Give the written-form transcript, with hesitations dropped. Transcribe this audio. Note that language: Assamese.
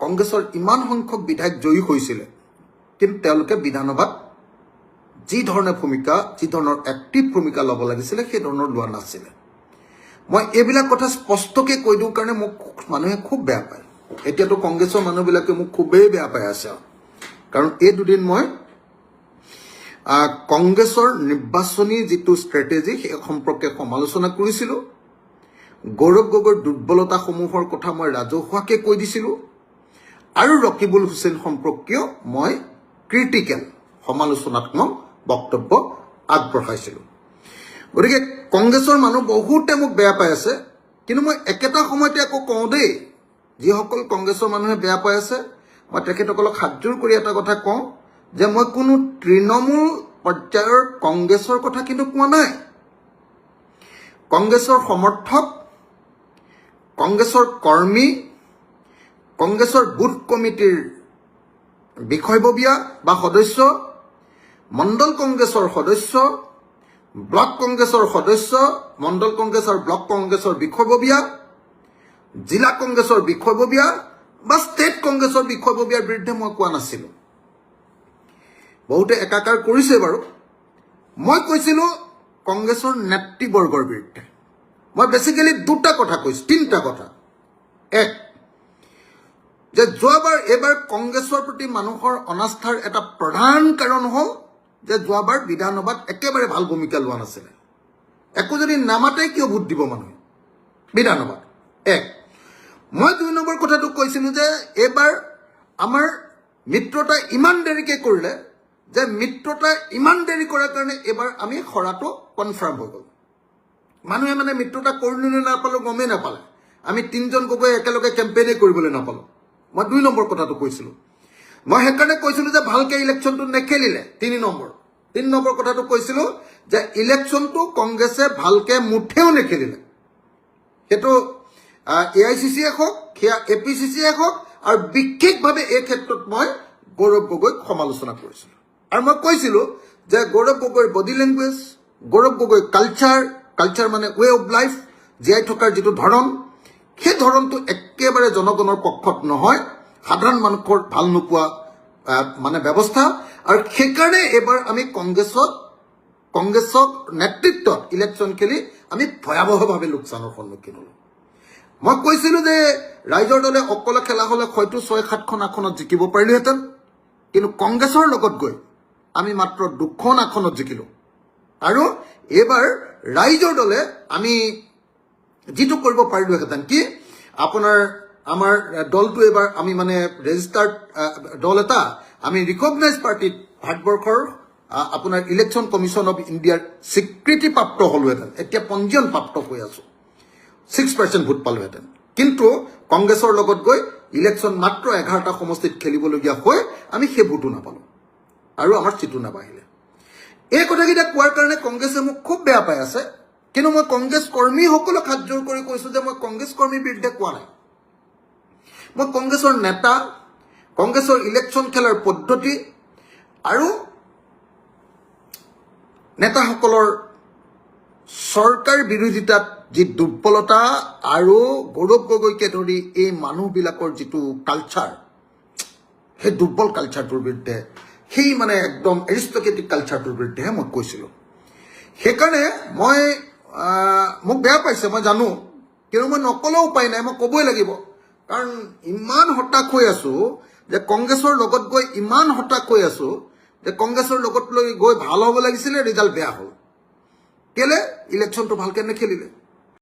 কংগ্ৰেছৰ ইমান সংখ্যক বিধায়ক জয়ী হৈছিলে কিন্তু তেওঁলোকে বিধানসভাত যি ধৰণৰ ভূমিকা যি ধৰণৰ এক্টিভ ভূমিকা ল'ব লাগিছিলে সেই ধৰণৰ লোৱা নাছিলে মই এইবিলাক কথা স্পষ্টকৈ কৈ দিওঁ কাৰণে মোক মানুহে খুব বেয়া পায় এতিয়াতো কংগ্ৰেছৰ মানুহবিলাকে মোক খুবেই বেয়া পাই আছে কাৰণ এই দুদিন মই কংগ্ৰেছৰ নিৰ্বাচনী যিটো ষ্ট্ৰেটেজি সেই সম্পৰ্কে সমালোচনা কৰিছিলোঁ গৌৰৱ গগৈৰ দুৰ্বলতাসমূহৰ কথা মই ৰাজহুৱাকৈ কৈ দিছিলোঁ আৰু ৰকিবুল হুছেইন সম্পৰ্কীয় মই ক্ৰিটিকেল সমালোচনাত্মক বক্তব্য আগবঢ়াইছিলোঁ গতিকে কংগ্ৰেছৰ মানুহ বহুতে মোক বেয়া পাই আছে কিন্তু মই একেটা সময়তে আকৌ কওঁ দেই যিসকল কংগ্ৰেছৰ মানুহে বেয়া পাই আছে মই তেখেতসকলক হাতজোৰ কৰি এটা কথা কওঁ যে মই কোনো তৃণমূল পৰ্যায়ৰ কংগ্ৰেছৰ কথা কিন্তু কোৱা নাই কংগ্ৰেছৰ সমৰ্থক কংগ্ৰেছৰ কৰ্মী কংগ্ৰেছৰ বুথ কমিটিৰ বিষয়ববীয়া বা সদস্য মণ্ডল কংগ্ৰেছৰ সদস্য ব্লক কংগ্ৰেছৰ সদস্য মণ্ডল কংগ্ৰেছ আৰু ব্লক কংগ্ৰেছৰ বিষয়ববীয়া জিলা কংগ্ৰেছৰ বিষয়ববীয়া বা ষ্টেট কংগ্ৰেছৰ বিষয়ববীয়াৰ বিৰুদ্ধে মই কোৱা নাছিলোঁ বহুতে একাকাৰ কৰিছে বাৰু মই কৈছিলোঁ কংগ্ৰেছৰ নেতৃবৰ্গৰ বিৰুদ্ধে মই বেছিকেলি দুটা কথা কৈছোঁ তিনিটা কথা এক যে যোৱাবাৰ এইবাৰ কংগ্ৰেছৰ প্ৰতি মানুহৰ অনাস্থাৰ এটা প্ৰধান কাৰণ হ'ল যে যোৱাবাৰ বিধানসভাত একেবাৰে ভাল ভূমিকা লোৱা নাছিলে একো যদি নামাতে কিয় ভোট দিব মানুহে বিধানসভাত এক মই দুই নম্বৰ কথাটো কৈছিলোঁ যে এইবাৰ আমাৰ মিত্ৰতা ইমান দেৰিকৈ কৰিলে যে মিত্ৰতা ইমান দেৰি কৰাৰ কাৰণে এইবাৰ আমি হৰাটো কনফাৰ্ম হৈ গ'ল মানুহে মানে মিত্ৰতা কৰিলোঁ নে নাপালোঁ গমেই নাপালে আমি তিনিজন গগৈ একেলগে কেম্পেইনে কৰিবলৈ নাপালোঁ মই দুই নম্বৰ কথাটো কৈছিলোঁ মই সেইকাৰণে কৈছিলোঁ যে ভালকৈ ইলেকশ্যনটো নেখেলিলে তিনি নম্বৰ কথাটো কৈছিলোঁ যে ইলেকশ্যনটো কংগ্ৰেছে ভালকৈ মুঠেও নেখেলিলে সেইটো AICCয়ে হওক সেয়া APCCয়ে হওক আৰু বিশেষভাৱে এই ক্ষেত্ৰত মই গৌৰৱ গগৈক সমালোচনা কৰিছিলোঁ আৰু মই কৈছিলোঁ যে গৌৰৱ গগৈৰ বডি লেংগুৱেজ গৌৰৱ গগৈৰ কালচাৰ মানে ৱে অফ লাইফ জীয়াই থকাৰ যিটো ধৰণ সেই ধৰণটো একেবাৰে জনগণৰ পক্ষত নহয় সাধাৰণ মানুহৰ ভাল নোপোৱা মানে ব্যৱস্থা আৰু সেইকাৰণে এইবাৰ আমি কংগ্ৰেছক নেতৃত্বত ইলেকশ্যন খেলি আমি ভয়াৱহভাৱে লোকচানৰ সন্মুখীন হ'লোঁ মই কৈছিলোঁ যে ৰাইজৰ দলে অকলে খেলা হ'লে হয়তো 6-7খন আসনত জিকিব পাৰিলোহেঁতেন কিন্তু কংগ্ৰেছৰ লগত গৈ আমি মাত্ৰ 2খন আসনত জিকিলোঁ আৰু এইবাৰ ৰাইজৰ দলে আমি যিটো কৰিব পাৰিলোহেঁতেন কি আপোনাৰ আমাৰ দলটো এইবাৰ আমি মানে ৰেজিষ্টাৰ্ড দল এটা আমি ৰিকগনাইজ পাৰ্টিত ভাৰতবৰ্ষৰ আপোনাৰ ইলেকশ্যন কমিশ্যন অফ ইণ্ডিয়াৰ স্বীকৃতিপ্ৰাপ্ত হ'লোহেঁতেন এতিয়া পঞ্জীয়ন প্ৰাপ্ত হৈ আছোঁ 6% ভোট পালোহেঁতেন কিন্তু কংগ্ৰেছৰ লগত গৈ ইলেকশ্যন মাত্ৰ 11টা সমষ্টিত খেলিবলগীয়া হৈ আমি সেই ভোটো নাপালোঁ আৰু আমাৰ চিটো নাবাঢ়িলে এই কথাকেইটা কোৱাৰ কাৰণে কংগ্ৰেছে মোক খুব বেয়া পাই আছে কিন্তু মই কংগ্ৰেছ কৰ্মীসকলক হাতজোৰ কৰি কৈছোঁ যে মই কংগ্ৰেছ কৰ্মীৰ বিৰুদ্ধে কোৱা নাই মই কংগ্ৰেছৰ নেতা কংগ্ৰেছৰ ইলেকশ্যন খেলাৰ পদ্ধতি আৰু নেতাসকলৰ চৰকাৰ বিৰোধিতাত যি দুৰ্বলতা আৰু গৌৰৱ গগৈকে ধৰি এই মানুহবিলাকৰ যিটো কালচাৰ সেই দুৰ্বল কালচাৰটোৰ বিৰুদ্ধে সেই মানে একদম এৰিষ্টক্ৰেটিক কালচাৰটোৰ বিৰুদ্ধেহে মই কৈছিলোঁ সেইকাৰণে মই মোক বেয়া পাইছে মই জানো কিন্তু মই নকলেও উপায় নাই মই ক'বই লাগিব কাৰণ ইমান হতাশ হৈ আছোঁ যে কংগ্ৰেছৰ লগত গৈ ইমান হতাশ হৈ আছোঁ যে কংগ্ৰেছৰ লগত লৈ গৈ ভাল হ'ব লাগিছিলে ৰিজাল্ট বেয়া হ'ল কেলে ইলেকশ্যনটো ভালকৈ নেখেলিলে